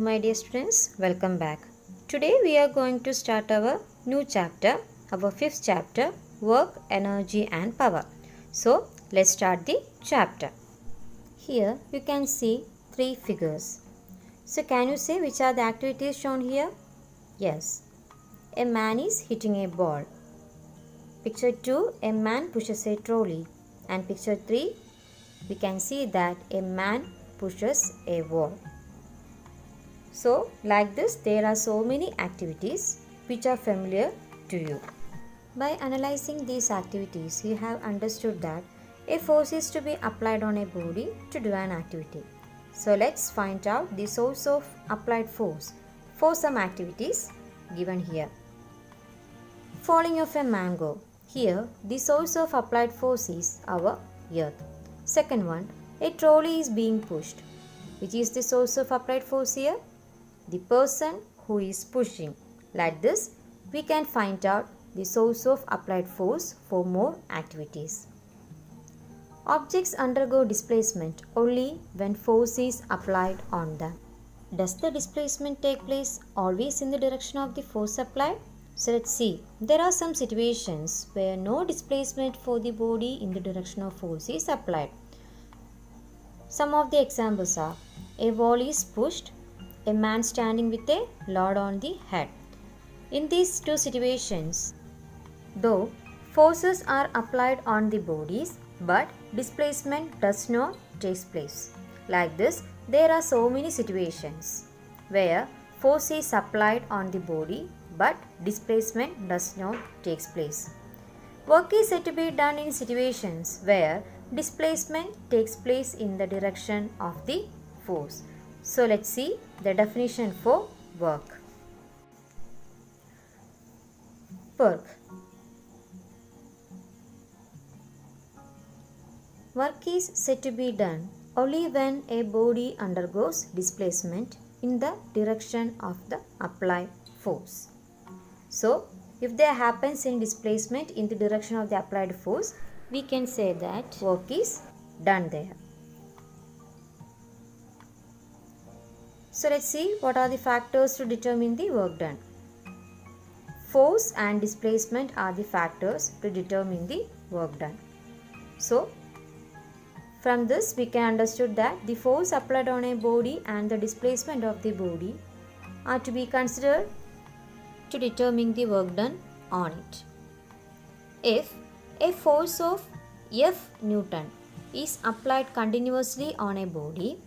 my dear students, welcome back. Today we are going to start our new chapter, our fifth chapter, Work, Energy and Power. So let's start the chapter. Here you can see three figures. So can you say which are the activities shown here? Yes, a man is hitting a ball. Picture 2, a man pushes a trolley. And picture 3, we can see that a man pushes a wall. So, like this, there are so many activities which are familiar to you. By analyzing these activities, you have understood that a force is to be applied on a body to do an activity. So, let's find out the source of applied force for some activities given here. Falling of a mango. Here, the source of applied force is our earth. Second one, a trolley is being pushed. Which is the source of applied force here? The person who is pushing. Like this, we can find out the source of applied force for more activities. Objects undergo displacement only when force is applied on them. Does the displacement take place always in the direction of the force applied? So let's see. There are some situations where no displacement for the body in the direction of force is applied. Some of the examples are a wall is pushed, a man standing with a load on the head. In these two situations, though forces are applied on the bodies, but displacement does not take place. Like this, there are so many situations where force is applied on the body, but displacement does not take place. Work is said to be done in situations where displacement takes place in the direction of the force. So let's see the definition for work. Work. Work is said to be done only when a body undergoes displacement in the direction of the applied force. So, if there happens any displacement in the direction of the applied force, we can say that work is done there. So let's see what are the factors to determine the work done. Force and displacement are the factors to determine the work done. So from this we can understood that the force applied on a body and the displacement of the body are to be considered to determine the work done on it. If a force of F Newton is applied continuously on a body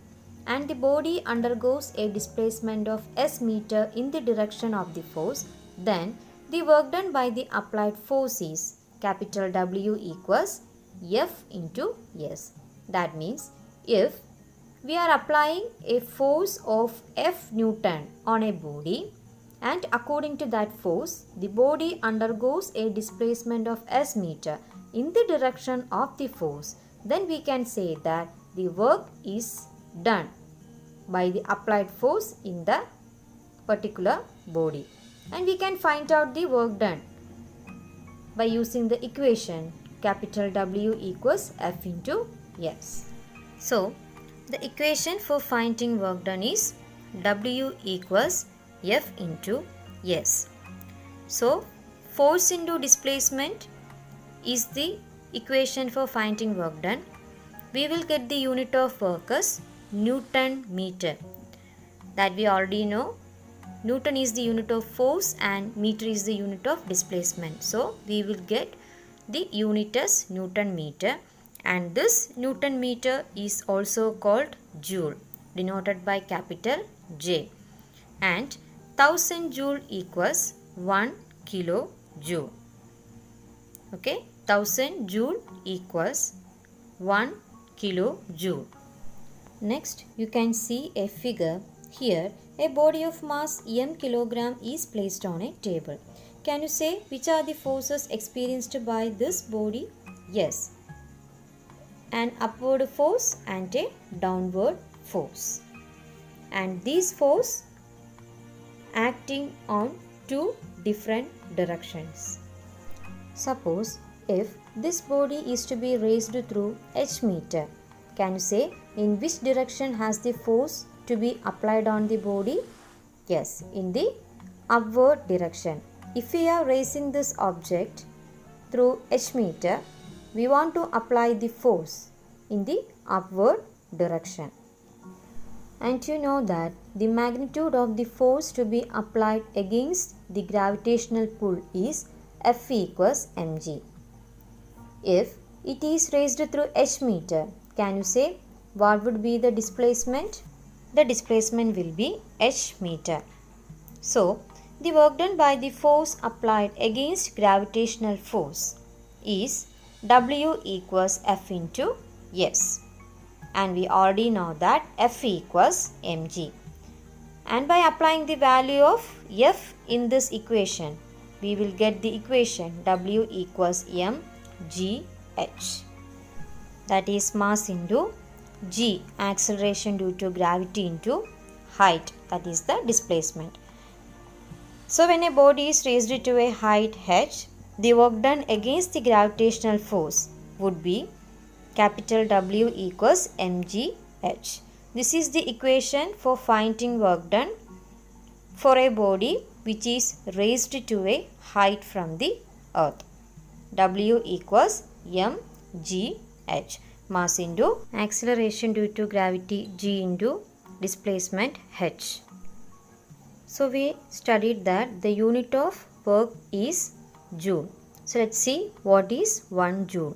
and the body undergoes a displacement of S meter in the direction of the force, then the work done by the applied force is capital W equals F into S. That means if we are applying a force of F Newton on a body and according to that force, the body undergoes a displacement of S meter in the direction of the force, then we can say that the work is done by the applied force in the particular body. And we can find out the work done by using the equation capital W equals F into S. So, the equation for finding work done is W equals F into S. So, force into displacement is the equation for finding work done. We will get the unit of work as Newton meter. That we already know. Newton is the unit of force and meter is the unit of displacement. So, we will get the unit as Newton meter. And this Newton meter is also called joule, denoted by capital J. And 1000 joule equals 1 kilojoule. Okay, 1000 joule equals 1 kilojoule. Next, you can see a figure. Here, a body of mass m kilogram is placed on a table. Can you say which are the forces experienced by this body? Yes, an upward force and a downward force. And these forces acting on two different directions. Suppose if this body is to be raised through h meter, can you say in which direction has the force to be applied on the body? Yes, in the upward direction. If we are raising this object through h meter, we want to apply the force in the upward direction. And you know that the magnitude of the force to be applied against the gravitational pull is F equals mg. If it is raised through h meter, can you say what would be the displacement? The displacement will be h meter. So, the work done by the force applied against gravitational force is W equals F into S. And we already know that F equals mg. And by applying the value of F in this equation, we will get the equation W equals mgh. That is mass into g, acceleration due to gravity, into height, that is the displacement. So when a body is raised to a height h, the work done against the gravitational force would be capital W equals mgh. This is the equation for finding work done for a body which is raised to a height from the earth. W equals mgh. Mass into acceleration due to gravity, g into displacement, h. So we studied that the unit of work is joule. So let's see what is 1 joule.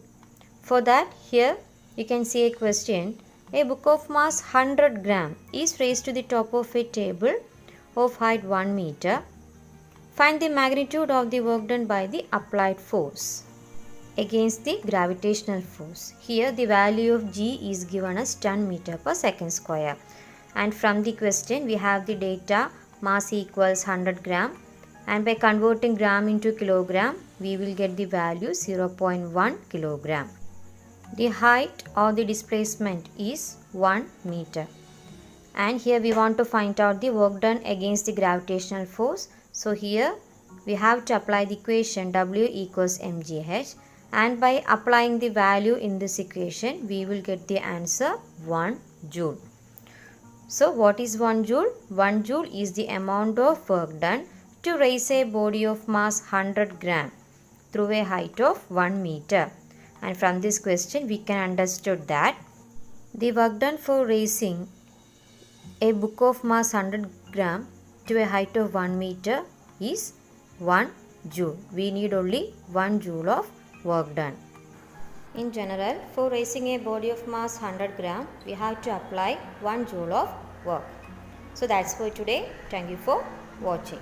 For that, here you can see a question. A book of mass 100 gram is raised to the top of a table of height 1 meter. Find the magnitude of the work done by the applied force against the gravitational force. Here the value of g is given as 10 meter per second square. And from the question we have the data mass equals 100 gram, and by converting gram into kilogram we will get the value 0.1 kilogram. The height or the displacement is 1 meter. And here we want to find out the work done against the gravitational force. So here we have to apply the equation W equals mgh, and by applying the value in this equation we will get the answer 1 joule. So what is 1 joule? 1 joule is the amount of work done to raise a body of mass 100 gram through a height of 1 meter. And from this question we can understood that the work done for raising a book of mass 100 gram to a height of 1 meter is 1 joule. We need only 1 joule of work done. In general, for raising a body of mass 100 gram, we have to apply 1 joule of work. So that's for today. Thank you for watching.